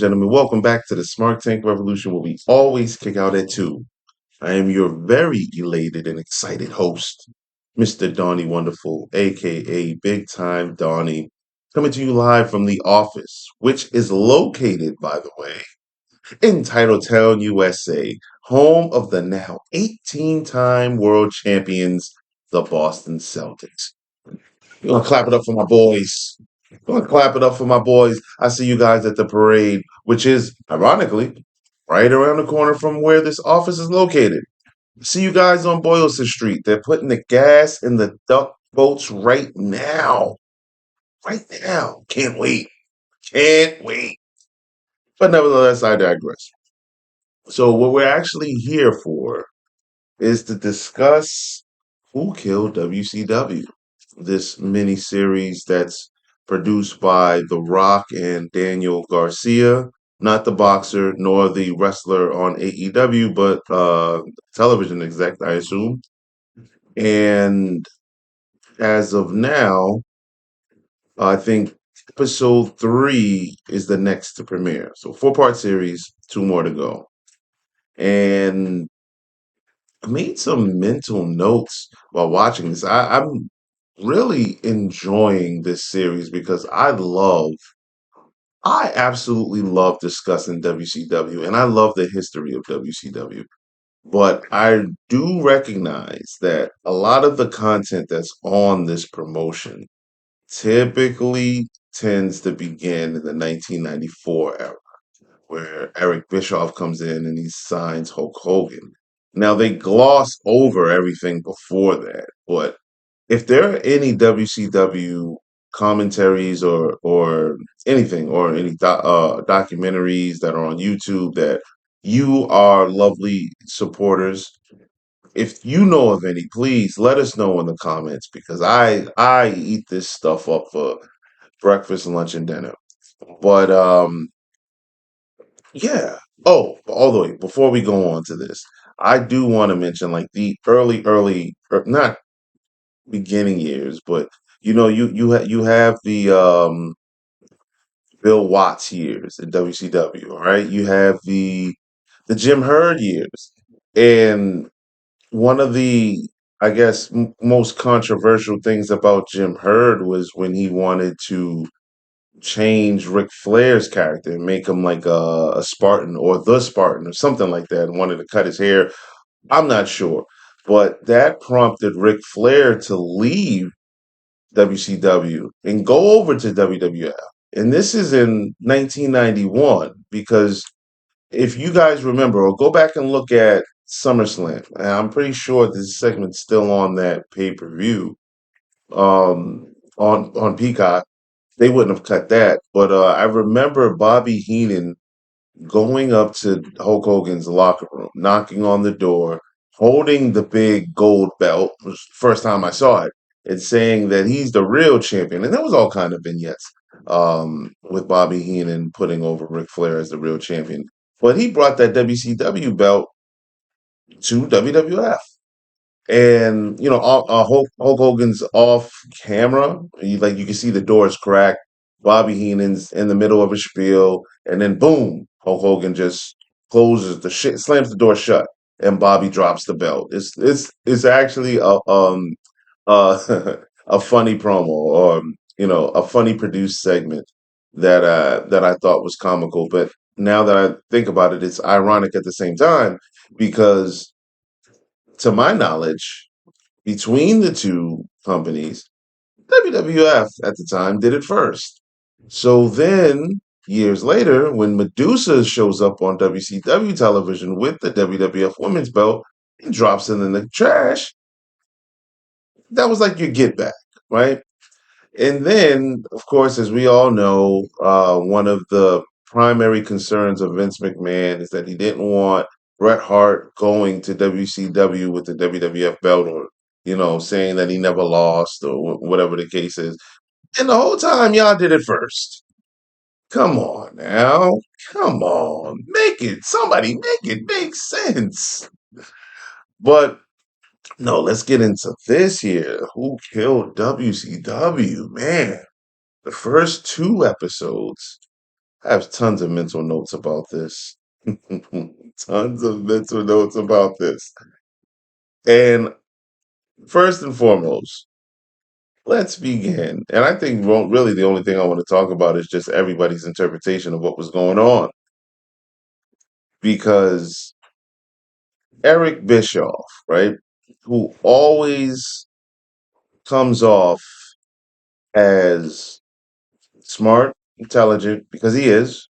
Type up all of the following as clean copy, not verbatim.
gentlemen, welcome back to the Smart Tank Revolution where we always kick out at 2. I am your very elated and excited host, Mr. Donnie Wonderful, aka Big Time Donnie, coming to you live from the office, which is located, by the way, in Titletown, USA, home of the now 18-time world champions, the Boston Celtics. You gonna clap it up for my boys. You gonna clap it up for my boys. I see you guys at the parade, which is ironically right around the corner from where this office is located. See you guys on Boylston Street. They're putting the gas in the duck boats right now. Right now. Can't wait. Can't wait. But nevertheless, I digress. So what we're actually here for is to discuss Who Killed WCW, this mini series that's produced by The Rock and Daniel Garcia, not the boxer nor the wrestler on AEW, but television exec, I assume. And as of now, I think episode 3 is the next to premiere. So 4-part series, 2 more to go. And I made some mental notes while watching this. I'm really enjoying this series because I absolutely love discussing WCW and I love the history of WCW. But I do recognize that a lot of the content that's on this promotion typically tends to begin in the 1994 era where Eric Bischoff comes in and he signs Hulk Hogan. Now they gloss over everything before that, but if there are any WCW commentaries or anything or any documentaries that are on YouTube that you are lovely supporters, if you know of any, please let us know in the comments because I eat this stuff up for breakfast, lunch, and dinner. But yeah. Oh, all the way before we go on to this, I do want to mention like the not beginning years, but you have the Bill Watts years in WCW, all right? You have the Jim Herd years, and one of the I guess most controversial things about Jim Herd was when he wanted to change Ric Flair's character and make him like a Spartan or the Spartan or something like that and wanted to cut his hair. I'm not sure. But that prompted Ric Flair to leave WCW and go over to WWF. And this is in 1991 because if you guys remember, or go back and look at SummerSlam, and I'm pretty sure this segment's still on that pay per view on Peacock. They wouldn't have cut that. But I remember Bobby Heenan going up to Hulk Hogan's locker room, knocking on the door, holding the big gold belt. It was the first time I saw it, and saying that he's the real champion. And there was all kind of vignettes with Bobby Heenan putting over Ric Flair as the real champion. But he brought that WCW belt to WWF. And Hulk Hogan's off camera. You can see the doors crack. Bobby Heenan's in the middle of a spiel, and then boom, Hulk Hogan just closes the shit, slams the door shut, and Bobby drops the belt. It's actually a funny promo, or a funny produced segment that I thought was comical. But now that I think about it, it's ironic at the same time because, to my knowledge, between the two companies, WWF at the time did it first. So then, years later, when Medusa shows up on WCW television with the WWF women's belt and drops it in the trash, that was like your get back, right? And then, of course, as we all know, one of the primary concerns of Vince McMahon is that he didn't want Bret Hart going to WCW with the WWF belt, or saying that he never lost, or whatever the case is. And the whole time, y'all did it first. Come on now, come on, somebody make it make sense. But no, let's get into this here. Who killed WCW? Man, the first 2 episodes, I have tons of mental notes about this. Tons of mental notes about this. And first and foremost, let's begin. And I think really the only thing I want to talk about is just everybody's interpretation of what was going on. Because Eric Bischoff, right, who always comes off as smart, intelligent, because he is.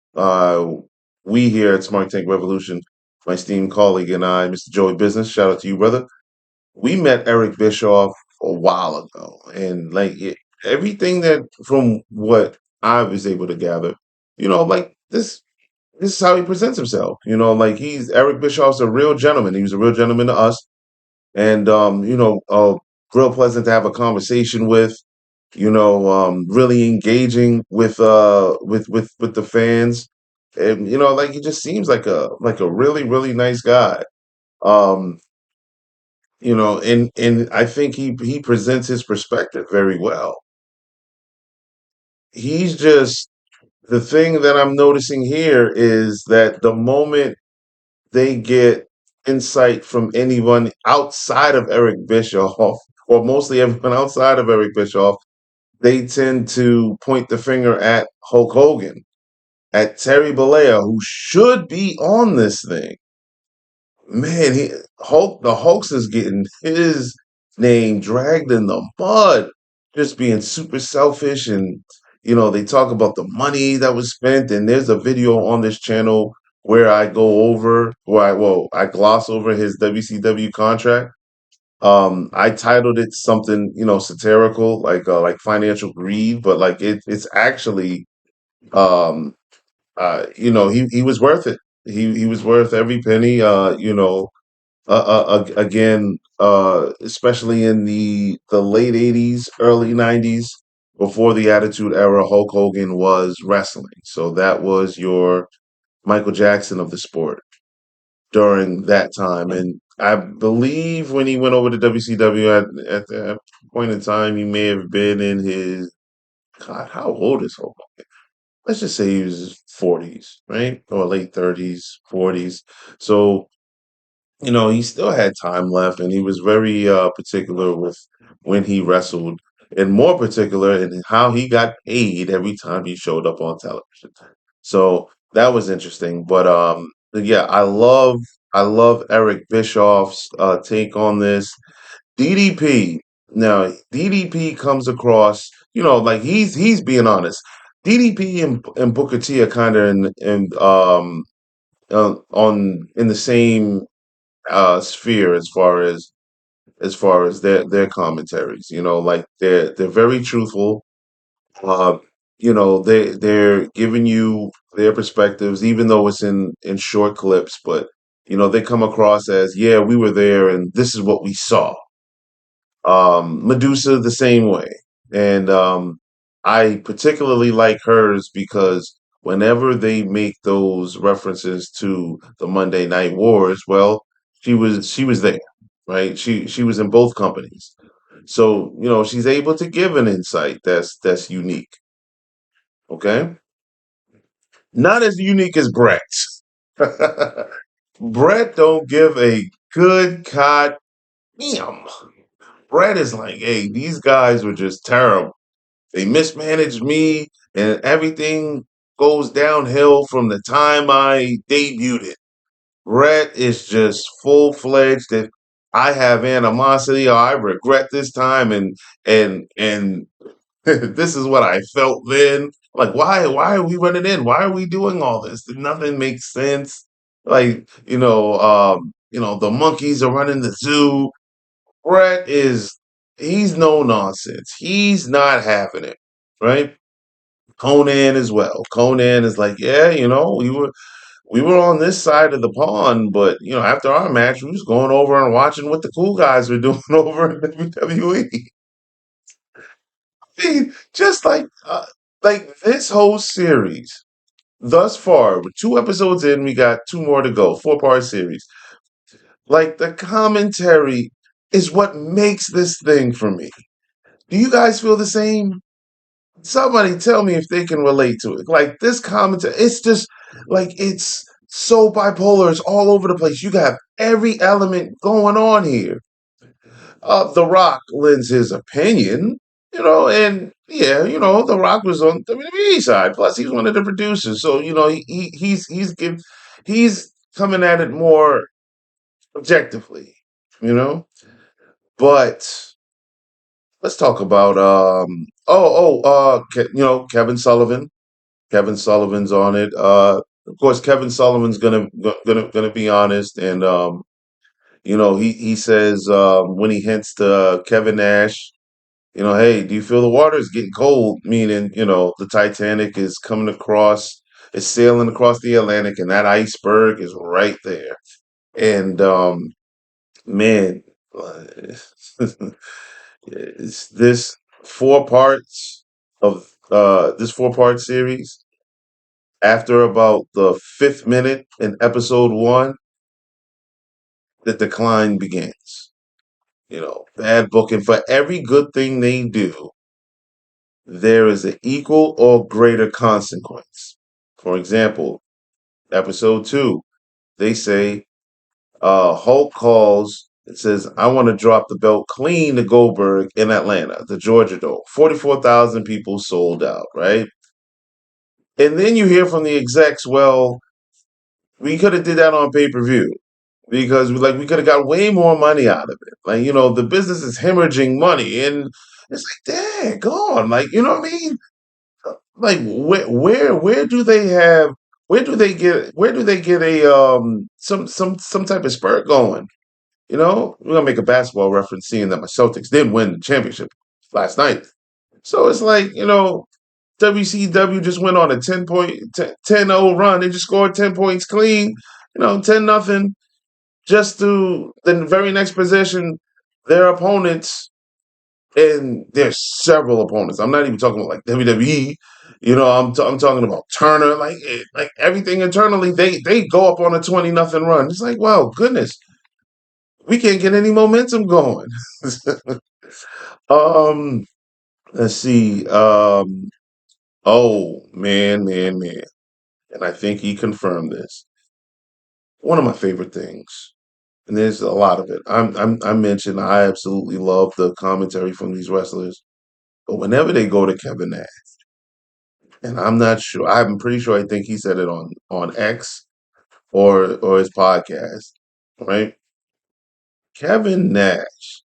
We here at Smart Tank Revolution, my esteemed colleague and I, Mr. Joey Business, shout out to you, brother. We met Eric Bischoff a while ago, and everything that from what I was able to gather, like this is how he presents himself. He's Eric Bischoff's a real gentleman. He was a real gentleman to us, and real pleasant to have a conversation with. Really engaging with the fans, and he just seems like a really really nice guy. Um, and I think he presents his perspective very well. He's just the thing that I'm noticing here is that the moment they get insight from anyone outside of Eric Bischoff, or mostly everyone outside of Eric Bischoff, they tend to point the finger at Hulk Hogan, at Terry Bollea, who should be on this thing. Man, the Hulks is getting his name dragged in the mud, just being super selfish. And they talk about the money that was spent. And there's a video on this channel where I gloss over his WCW contract. I titled it something, satirical, like financial greed, but it's actually, um, he was worth it. He was worth every penny. Again, especially in the late '80s, early '90s, before the Attitude Era, Hulk Hogan was wrestling. So that was your Michael Jackson of the sport during that time. And I believe when he went over to WCW at that point in time, he may have been in his God. How old is Hulk Hogan? Let's just say he was 40s, right, or late 30s, 40s. So he still had time left, and he was very particular with when he wrestled, and more particular in how he got paid every time he showed up on television. So that was interesting. But yeah, I love Eric Bischoff's take on this. DDP. Now, DDP comes across, like he's being honest. DDP and Booker T are kind of on in the same sphere as far as their commentaries. Like they're very truthful. Uh, they're giving you their perspectives, even though it's in short clips. But they come across as, yeah, we were there, and this is what we saw. Medusa the same way, and I particularly like hers because whenever they make those references to the Monday Night Wars, well, she was there, right? She was in both companies, so she's able to give an insight that's unique. Okay, not as unique as Brett's. Brett don't give a good god damn. Brett is like, hey, these guys were just terrible. They mismanaged me, and everything goes downhill from the time I debuted it. Brett is just full fledged that I have animosity or I regret this time, and this is what I felt then. Like, why are we running in? Why are we doing all this? Nothing makes sense. Like, the monkeys are running the zoo. Brett he's no nonsense. He's not having it, right? Conan as well. Conan is like, yeah, we were on this side of the pond, but after our match, we was going over and watching what the cool guys were doing over in WWE. mean, just like this whole series thus far, with 2 episodes in, we got two more to go, 4-part series. Like the commentary is what makes this thing for me. Do you guys feel the same? Somebody tell me if they can relate to it. Like this commentary, it's just like it's so bipolar. It's all over the place. You got every element going on here. The Rock lends his opinion, and yeah, The Rock was on WWE side. Plus, he's one of the producers, so he's coming at it more objectively, you know. But let's talk about Kevin Sullivan. Kevin Sullivan's on it. Of course, Kevin Sullivan's gonna be honest, and he says when he hints to Kevin Nash, hey, do you feel the water is getting cold? Meaning, the Titanic is coming across, it's sailing across the Atlantic, and that iceberg is right there. And man, it's this four parts of this 4-part series. After about the fifth minute in episode one, the decline begins. Bad booking. For every good thing they do, there is an equal or greater consequence. For example, episode two, they say Hulk calls. It says, "I want to drop the belt clean to Goldberg in Atlanta, the Georgia Dome. 44,000 people sold out, right?" And then you hear from the execs, "Well, we could have did that on pay per view because we could have got way more money out of it. Like the business is hemorrhaging money, and it's like, dang, gone. Like what I mean? Like where do they have? Where do they get a some type of spurt going? We're gonna make a basketball reference, seeing that my Celtics did win the championship last night. So it's like WCW just went on a 10-0 run. They just scored 10 points clean. 10-0. Just to the very next possession, their opponents, and there's several opponents. I'm not even talking about like WWE. I'm talking about Turner. Like everything internally, they go up on a 20-0 run. It's like, wow, goodness, we can't get any momentum going. um, let's see. Oh man, man, man, and I think he confirmed this. One of my favorite things, and there's a lot of it. I mentioned I absolutely love the commentary from these wrestlers, but whenever they go to Kevin Nash, and I'm not sure, I'm pretty sure I think he said it on X or his podcast, right? Kevin Nash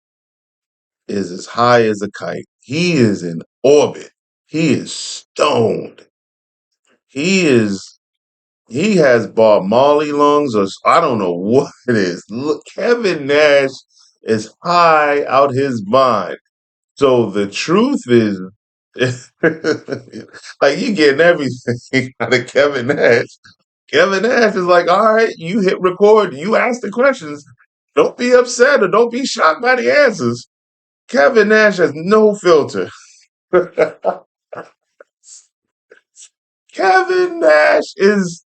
is as high as a kite. He is in orbit. He is stoned. He is he has Bob Marley lungs, or I don't know what it is. Look, Kevin Nash is high out his mind. So the truth is, like you getting everything out of Kevin Nash. Kevin Nash is like, all right, you hit record, you ask the questions. Don't be upset or don't be shocked by the answers. Kevin Nash has no filter. Kevin Nash is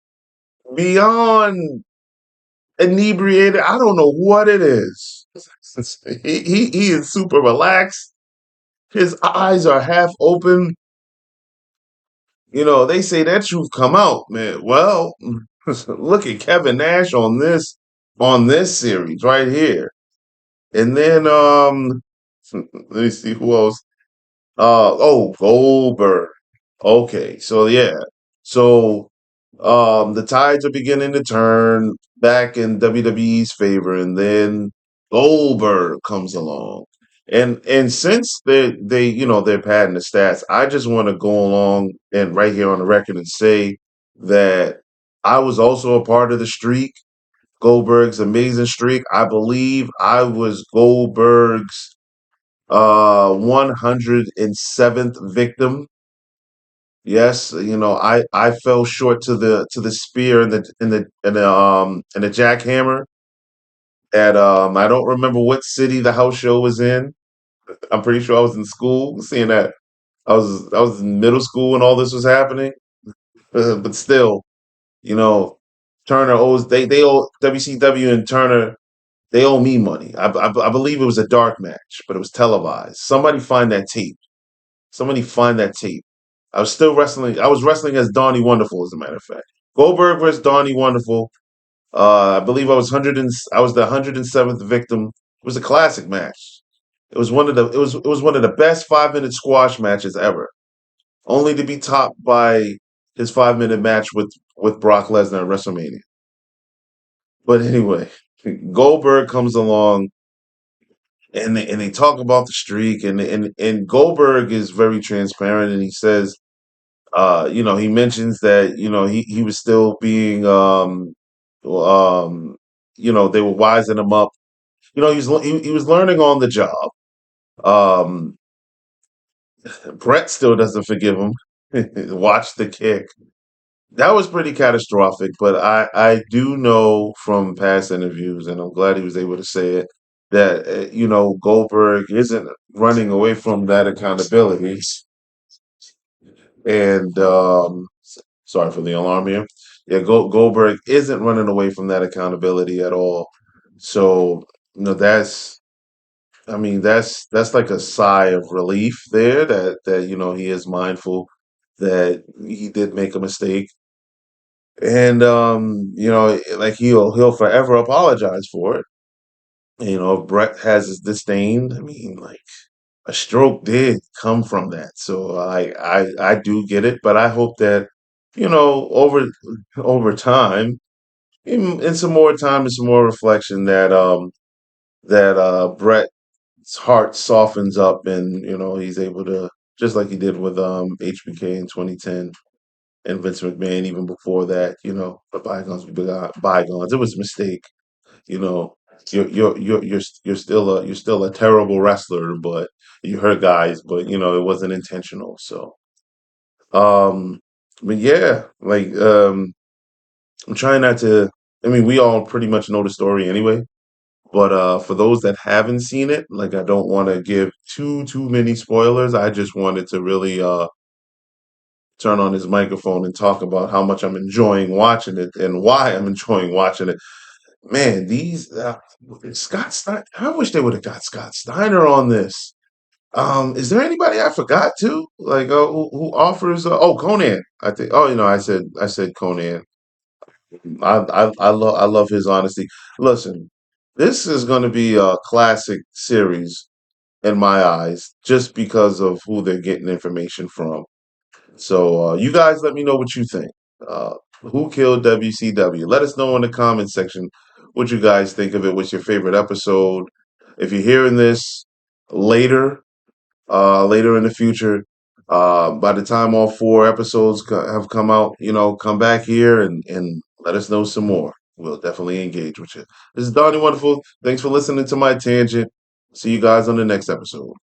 beyond inebriated. I don't know what it is. He is super relaxed. His eyes are half open. They say that truth come out, man. Well, look at Kevin Nash on this series right here. And then let me see who else. Goldberg. Okay, so yeah. So the tides are beginning to turn back in WWE's favor, and then Goldberg comes along. And since they're padding the stats, I just want to go along and right here on the record and say that I was also a part of the streak, Goldberg's amazing streak. I believe I was Goldberg's 107th victim. Yes, I fell short to the spear and the jackhammer at I don't remember what city the house show was in. I'm pretty sure I was in school, seeing that I was in middle school when all this was happening. But still, you know, Turner owes they owe WCW and Turner, they owe me money. I believe it was a dark match, but it was televised. Somebody find that tape. Somebody find that tape. I was still wrestling. I was wrestling as Donnie Wonderful, as a matter of fact. Goldberg versus Donnie Wonderful. I believe I was the 107th victim. It was a classic match. It was one of the best 5 minute squash matches ever. Only to be topped by his 5 minute match with Brock Lesnar at WrestleMania. But anyway, Goldberg comes along and they talk about the streak and Goldberg is very transparent and he says he mentions that he was still being um they were wising him up. He was learning on the job. Um Brett still doesn't forgive him. Watch the kick. That was pretty catastrophic, but I do know from past interviews, and I'm glad he was able to say it, that Goldberg isn't running away from that accountability. And sorry for the alarm here. Yeah, Goldberg isn't running away from that accountability at all. So that's I mean that's like a sigh of relief there that he is mindful that he did make a mistake and like he'll forever apologize for it. If Brett has his disdain, I mean, like a stroke did come from that, so I do get it, but I hope that over time, in some more time and some more reflection, that Brett's heart softens up and he's able to, just like he did with HBK in 2010 and Vince McMahon even before that, but bygones be bygones. It was a mistake, you know. You're still a terrible wrestler, but you hurt guys, but it wasn't intentional. So, um, but yeah, like I'm trying not to. I mean, we all pretty much know the story anyway. But for those that haven't seen it, like I don't want to give too many spoilers. I just wanted to really turn on his microphone and talk about how much I'm enjoying watching it and why I'm enjoying watching it. Man, these Scott Steiner. I wish they would have got Scott Steiner on this. Is there anybody I forgot to like who offers? Oh, Conan. I think. Oh, I said Conan. I love his honesty. Listen, this is going to be a classic series in my eyes, just because of who they're getting information from. So you guys, let me know what you think. Who killed WCW? Let us know in the comment section what you guys think of it. What's your favorite episode? If you're hearing this later, later in the future, by the time all four episodes have come out, come back here and let us know some more. We'll definitely engage with you. This is Donnie Wonderful. Thanks for listening to my tangent. See you guys on the next episode.